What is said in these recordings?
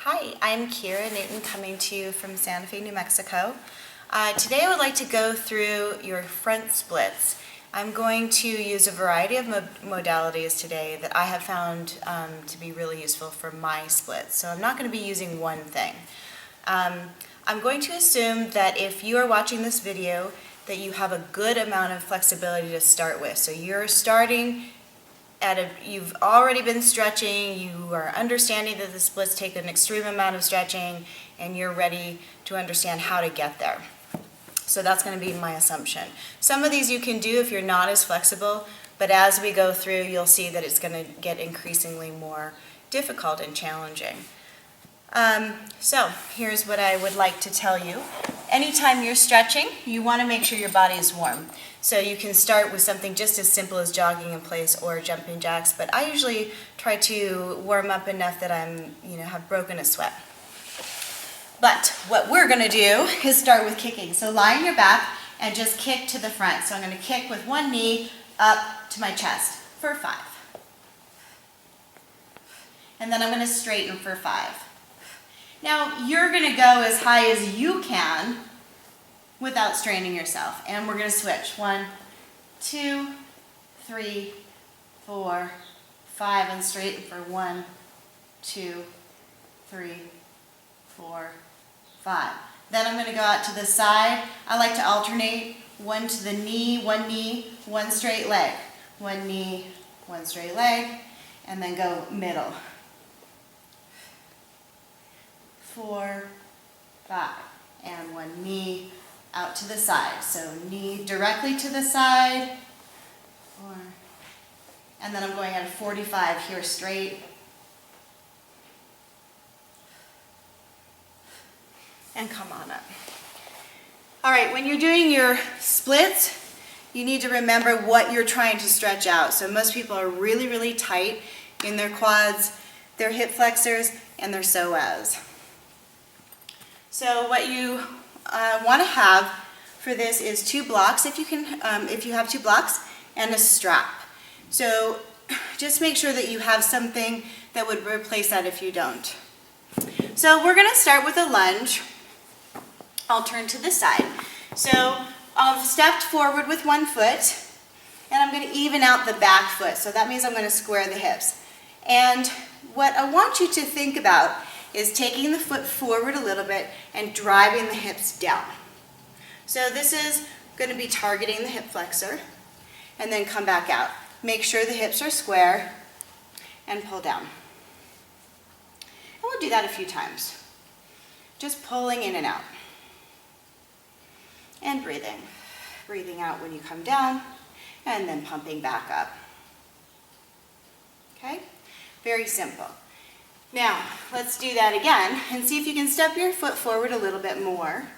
Hi, I'm Keira Newton coming to you from Santa Fe, New Mexico. Today I would like to go through your front splits. I'm going to use a variety of modalities today that I have found to be really useful for my splits. So I'm not going to be using one thing. I'm going to assume that if you are watching this video that you have a good amount of flexibility to start with. So you're starting you've already been stretching, you are understanding that the splits take an extreme amount of stretching, and you're ready to understand how to get there. So that's going to be my assumption. Some of these you can do if you're not as flexible, but as we go through, you'll see that it's going to get increasingly more difficult and challenging. So here's what I would like to tell you. Anytime you're stretching, you want to make sure your body is warm. So you can start with something just as simple as jogging in place or jumping jacks, but I usually try to warm up enough that have broken a sweat. But what we're going to do is start with kicking. So lie on your back and just kick to the front. So I'm going to kick with one knee up to my chest for 5. And then I'm going to straighten for 5. Now you're going to go as high as you can without straining yourself. And we're going to switch. 1, 2, 3, 4, 5, and straighten for 1, 2, 3, 4, 5. Then I'm going to go out to the side. I like to alternate one to the knee, one straight leg. One knee, one straight leg, and then go middle. 4, 5, and one knee out to the side. So knee directly to the side, 4, and then I'm going at a 45 here straight. And come on up. All right, when you're doing your splits, you need to remember what you're trying to stretch out. So most people are really, really tight in their quads, their hip flexors, and their psoas. So what you want to have for this is 2 blocks, if you have 2 blocks, and a strap. So just make sure that you have something that would replace that if you don't. So we're going to start with a lunge. I'll turn to the side. So I've stepped forward with one foot, and I'm going to even out the back foot. So that means I'm going to square the hips. And what I want you to think about is taking the foot forward a little bit and driving the hips down. So this is going to be targeting the hip flexor, and then come back out. Make sure the hips are square, and pull down. And we'll do that a few times. Just pulling in and out. And breathing. Breathing out when you come down, and then pumping back up. Okay? Very simple. Now, let's do that again, and see if you can step your foot forward a little bit more,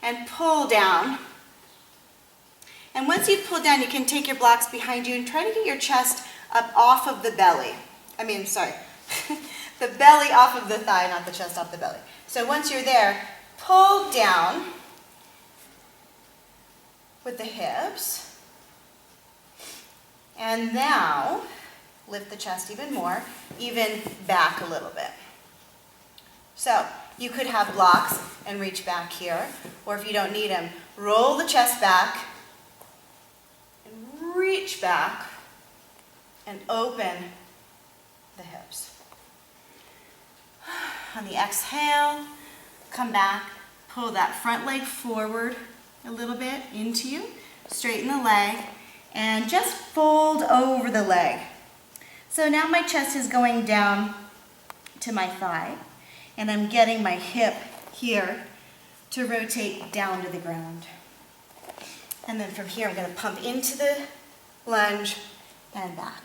and pull down. And once you've pulled down, you can take your blocks behind you and try to get your chest up off of the belly. The belly off of the thigh, not the chest off the belly. So once you're there, pull down with the hips. And now, lift the chest even more, even back a little bit. So you could have blocks and reach back here, or if you don't need them, roll the chest back and reach back and open the hips. On the exhale, come back, pull that front leg forward a little bit into you, straighten the leg, and just fold over the leg. So now my chest is going down to my thigh, and I'm getting my hip here to rotate down to the ground. And then from here, I'm going to pump into the lunge and back.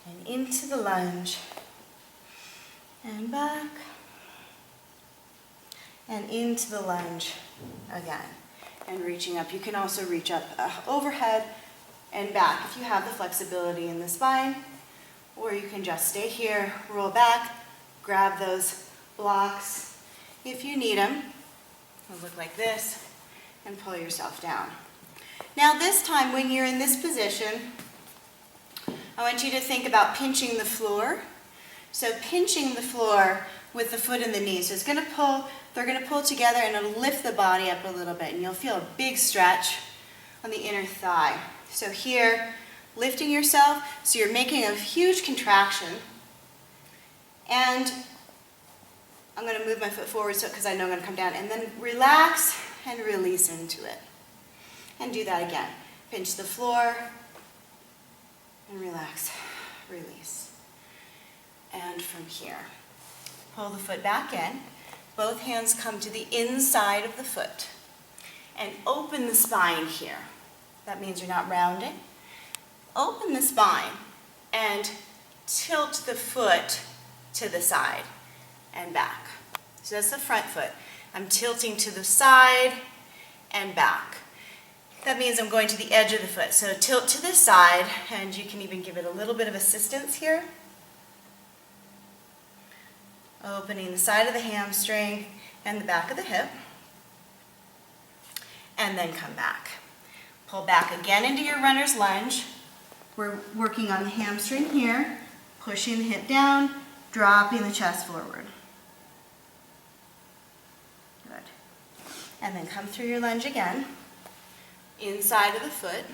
And into the lunge and back. And into the lunge again. And reaching up. You can also reach up overhead and back if you have the flexibility in the spine, or you can just stay here, roll back, grab those blocks if you need them. It'll look like this, and pull yourself down. Now this time when you're in this position, I want you to think about pinching the floor. So pinching the floor with the foot and the knee. So it's going to pull, they're going to pull together and it'll lift the body up a little bit and you'll feel a big stretch on the inner thigh. So here, lifting yourself, so you're making a huge contraction. And I'm going to move my foot forward because I know I'm going to come down. And then relax and release into it. And do that again. Pinch the floor and relax, release. And from here, pull the foot back in. Both hands come to the inside of the foot. And open the spine here. That means you're not rounding. Open the spine and tilt the foot to the side and back. So that's the front foot. I'm tilting to the side and back. That means I'm going to the edge of the foot. So tilt to the side, and you can even give it a little bit of assistance here. Opening the side of the hamstring and the back of the hip. And then come back. Pull back again into your runner's lunge. We're working on the hamstring here, pushing the hip down, dropping the chest forward. Good. And then come through your lunge again. Inside of the foot,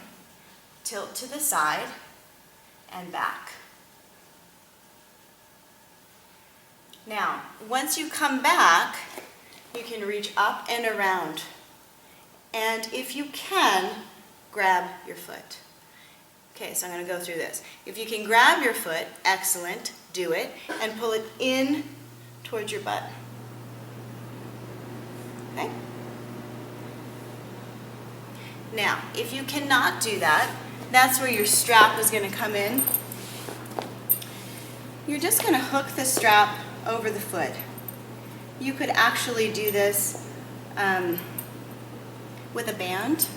tilt to the side, and back. Now, once you come back, you can reach up and around. And if you can, grab your foot. Okay, so I'm going to go through this. If you can grab your foot, excellent, do it, and pull it in towards your butt. Okay? Now, if you cannot do that, that's where your strap is going to come in. You're just going to hook the strap over the foot. You could actually do this with a band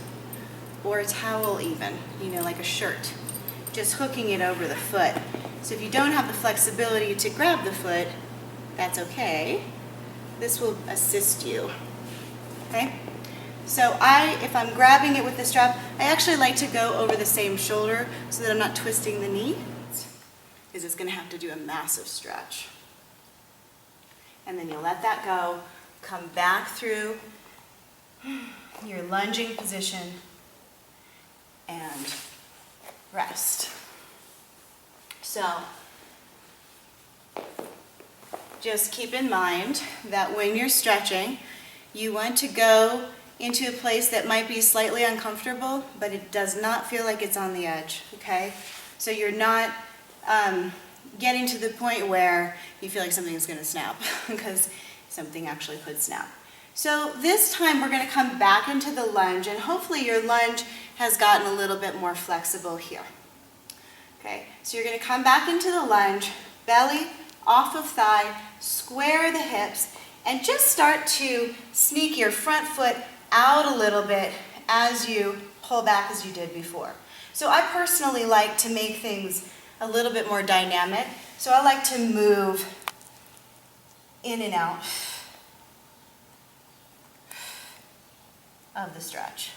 or a towel even, like a shirt. Just hooking it over the foot. So if you don't have the flexibility to grab the foot, that's okay. This will assist you. Okay? So if I'm grabbing it with the strap, I actually like to go over the same shoulder so that I'm not twisting the knee, because it's going to have to do a massive stretch. And then you'll let that go, come back through your lunging position, and rest. So just keep in mind that when you're stretching, you want to go into a place that might be slightly uncomfortable, but it does not feel like it's on the edge, okay? So you're not getting to the point where you feel like something is going to snap, because something actually could snap. So this time we're going to come back into the lunge, and hopefully your lunge has gotten a little bit more flexible here. Okay, so you're going to come back into the lunge, belly off of thigh, square the hips, and just start to sneak your front foot out a little bit as you pull back as you did before. So I personally like to make things a little bit more dynamic. So I like to move in and out of the stretch.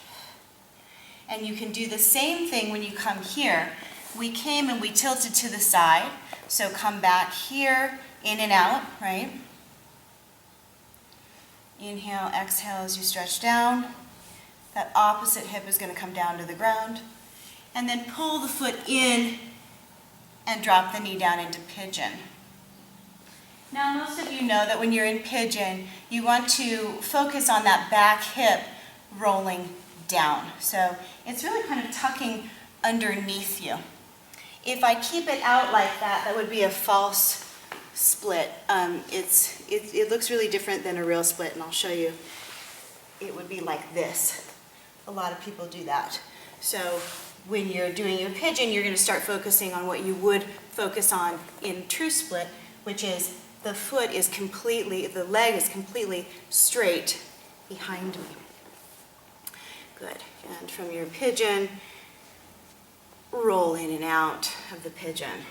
And you can do the same thing when you come here. We came and we tilted to the side. So come back here, in and out, right? Inhale, exhale as you stretch down. That opposite hip is going to come down to the ground. And then pull the foot in and drop the knee down into pigeon. Now, most of you know that when you're in pigeon, you want to focus on that back hip rolling down. So it's really kind of tucking underneath you. If I keep it out like that, that would be a false split. It looks really different than a real split, and I'll show you. It would be like this. A lot of people do that. So when you're doing a pigeon, you're going to start focusing on what you would focus on in true split, which is the foot is completely, the leg is completely straight behind me. Good. And from your pigeon, roll in and out of the pigeon.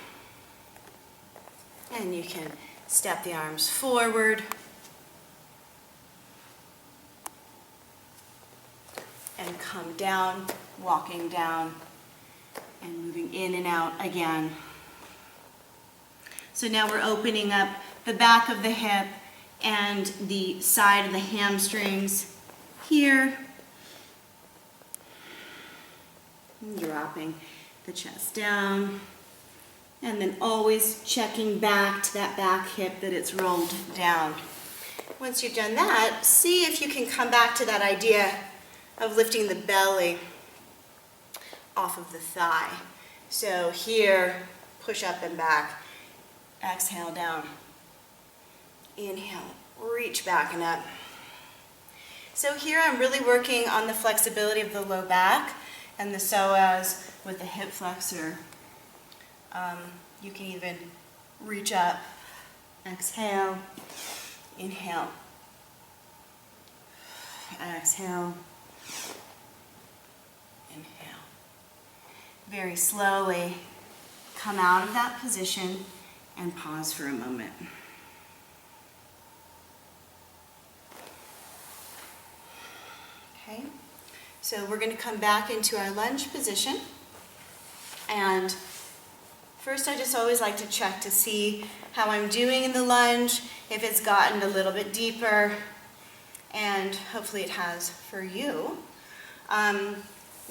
And you can step the arms forward and come down, walking down and moving in and out again. So now we're opening up the back of the hip and the side of the hamstrings here. Dropping the chest down. And then always checking back to that back hip that it's rolled down. Once you've done that, see if you can come back to that idea of lifting the belly off of the thigh. So here, push up and back. Exhale down. Inhale, reach back and up. So here I'm really working on the flexibility of the low back and the psoas with the hip flexor. You can even reach up, exhale, inhale, exhale, inhale. Very slowly come out of that position and pause for a moment. Okay, so we're going to come back into our lunge position, and first I just always like to check to see how I'm doing in the lunge, if it's gotten a little bit deeper, and hopefully it has for you.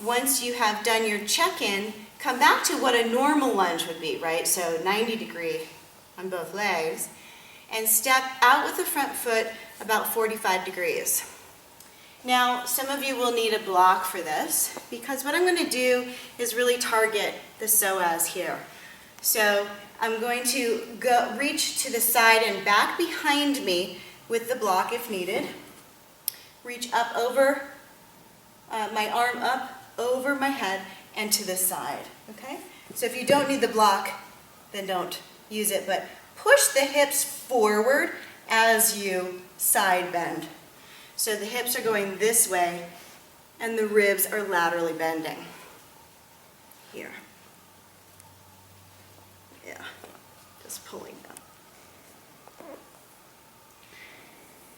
Once you have done your check-in, come back to what a normal lunge would be, right? So 90 degree on both legs, and step out with the front foot about 45 degrees. Now, some of you will need a block for this, because what I'm going to do is really target the psoas here. So I'm going to reach to the side and back behind me with the block if needed. Reach up over, my arm up over my head and to the side, okay? So if you don't need the block, then don't use it, but push the hips forward as you side bend. So the hips are going this way and the ribs are laterally bending. Here. Yeah, just pulling them.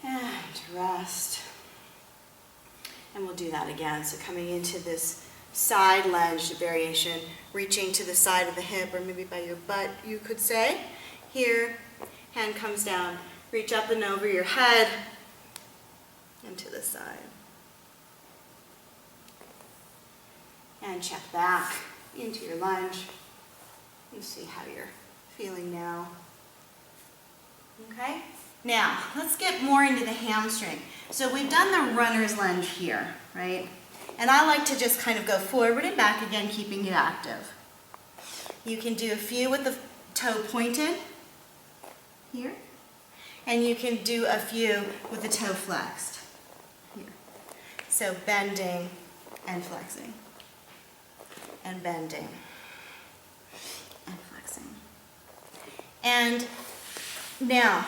And rest. And we'll do that again. So coming into this side lunge variation, reaching to the side of the hip, or maybe by your butt, you could say. Here, hand comes down, reach up and over your head, and to the side. And check back into your lunge. You see how you're feeling now. Okay? Now, let's get more into the hamstring. So we've done the runner's lunge here, right? And I like to just kind of go forward and back again, keeping it active. You can do a few with the toe pointed here. And you can do a few with the toe flexed here. So bending and flexing. And bending. And flexing. And now,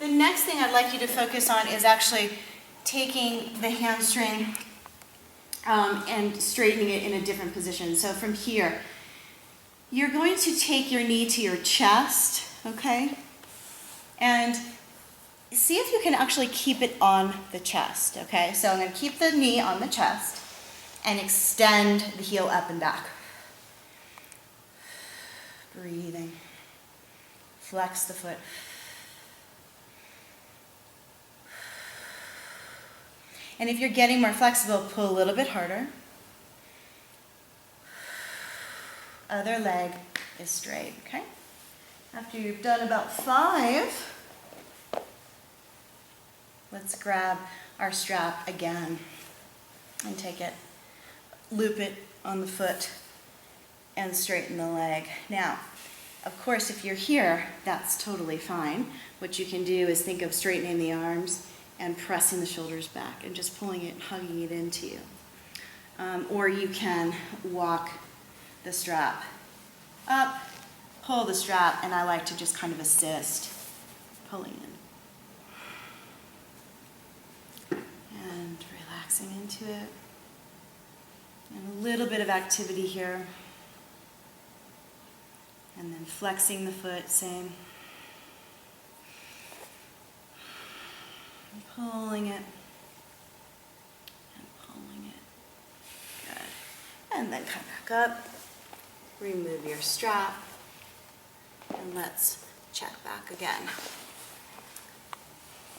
the next thing I'd like you to focus on is actually taking the hamstring and straightening it in a different position. So from here, you're going to take your knee to your chest, okay? And see if you can actually keep it on the chest, okay? So I'm going to keep the knee on the chest and extend the heel up and back. Breathing. Flex the foot. And if you're getting more flexible, pull a little bit harder. Other leg is straight, okay? After you've done about 5, let's grab our strap again and take it, loop it on the foot and straighten the leg. Now, of course, if you're here, that's totally fine. What you can do is think of straightening the arms and pressing the shoulders back and just pulling it, hugging it into you. Or you can walk the strap up, pull the strap, and I like to just kind of assist, pulling in. And relaxing into it. And a little bit of activity here. And then flexing the foot, same. And pulling it. And pulling it. Good. And then come back up. Remove your strap. And let's check back again.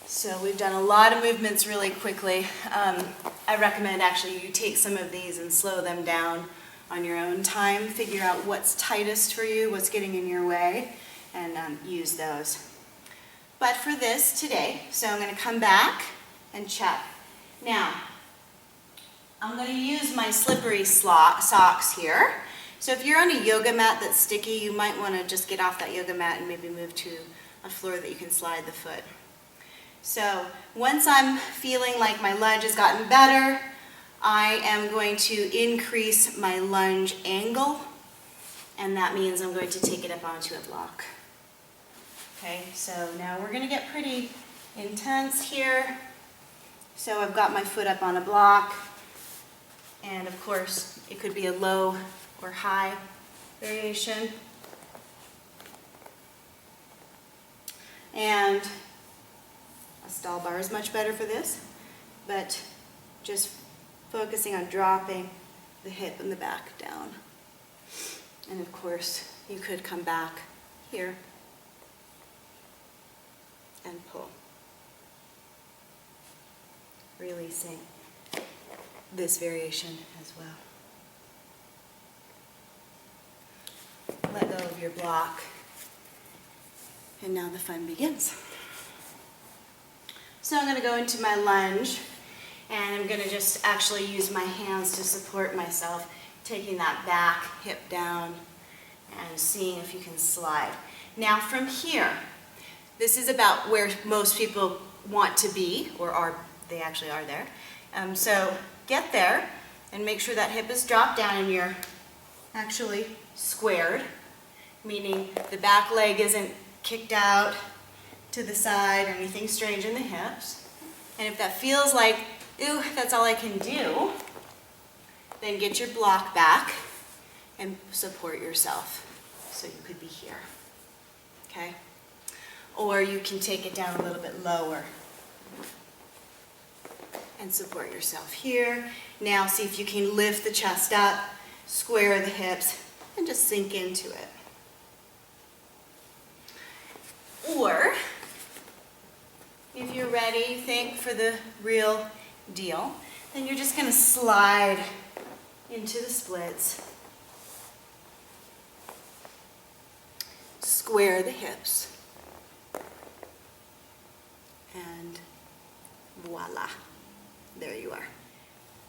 So we've done a lot of movements really quickly. I recommend actually you take some of these and slow them down on your own time. Figure out what's tightest for you, what's getting in your way, and use those. But for this today, so I'm going to come back and check. Now, I'm going to use my slippery socks here. So if you're on a yoga mat that's sticky, you might want to just get off that yoga mat and maybe move to a floor that you can slide the foot. So once I'm feeling like my lunge has gotten better, I am going to increase my lunge angle, and that means I'm going to take it up onto a block. Okay, so now we're going to get pretty intense here. So I've got my foot up on a block, and of course it could be a low or high variation. And a stall bar is much better for this, but just focusing on dropping the hip and the back down. And of course, you could come back here and pull. Releasing this variation as well. Let go of your block. And now the fun begins. So I'm going to go into my lunge, and I'm going to just actually use my hands to support myself, taking that back hip down and seeing if you can slide. Now from here, this is about where most people want to be, or they actually are there. So get there and make sure that hip is dropped down and you're actually squared, meaning the back leg isn't kicked out to the side or anything strange in the hips. And if that feels like, ooh, that's all I can do, then get your block back and support yourself. So you could be here, okay? Or you can take it down a little bit lower and support yourself here. Now see if you can lift the chest up, square the hips, and just sink into it. Or, if you're ready, you think, for the real deal, then you're just going to slide into the splits. Square the hips. And voila, there you are.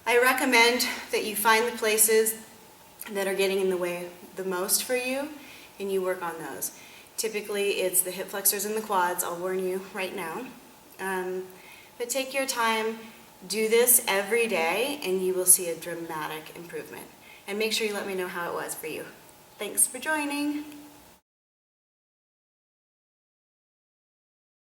I recommend that you find the places that are getting in the way the most for you, and you work on those. Typically, it's the hip flexors and the quads, I'll warn you right now. But take your time, do this every day, and you will see a dramatic improvement. And make sure you let me know how it was for you. Thanks for joining.